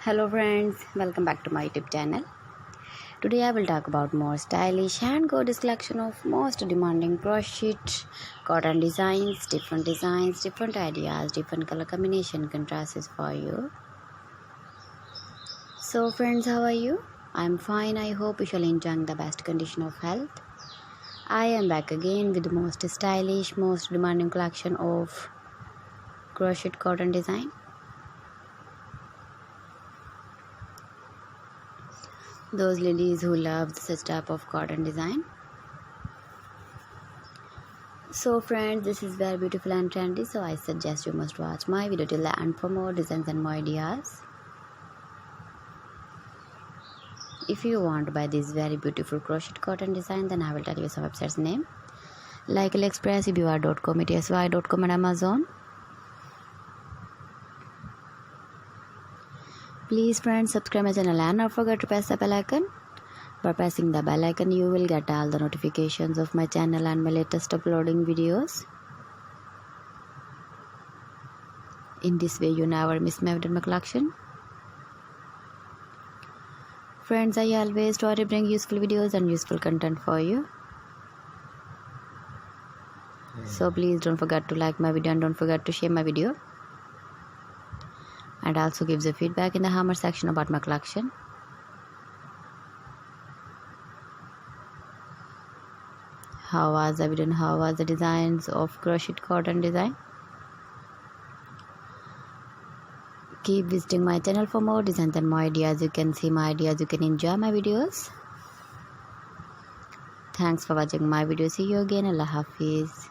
Hello friends, welcome back to my YouTube channel. Today I will talk about more stylish and gorgeous collection of most demanding crochet cotton designs, different ideas, different color combination contrasts for you. So friends, how are you? I'm fine. I hope you shall enjoy the best condition of health. I am back again with the most stylish, most demanding collection of crochet cotton design. Those ladies who love such type of cotton design. So friends, this is very beautiful and trendy, so I suggest you must watch my video till the end for more designs and more ideas. If you want to buy this very beautiful crochet cotton design, then I will tell you some websites name like AliExpress, ebr.com, etsy.com and Amazon. Please friends, subscribe my channel and don't forget to press the bell icon. By pressing the bell icon, you will get all the notifications of my channel and my latest uploading videos. In this way, you never miss my video collection. Friends, I always try to bring useful videos and useful content for you. So please don't forget to like my video and don't forget to share my video. And also gives a feedback in the comment section about my collection. How was the video and how was the designs of crochet cotton design? Keep visiting my channel for more designs and more ideas. You can see my ideas, you can enjoy my videos. Thanks for watching my video. See you again. Allah Hafiz.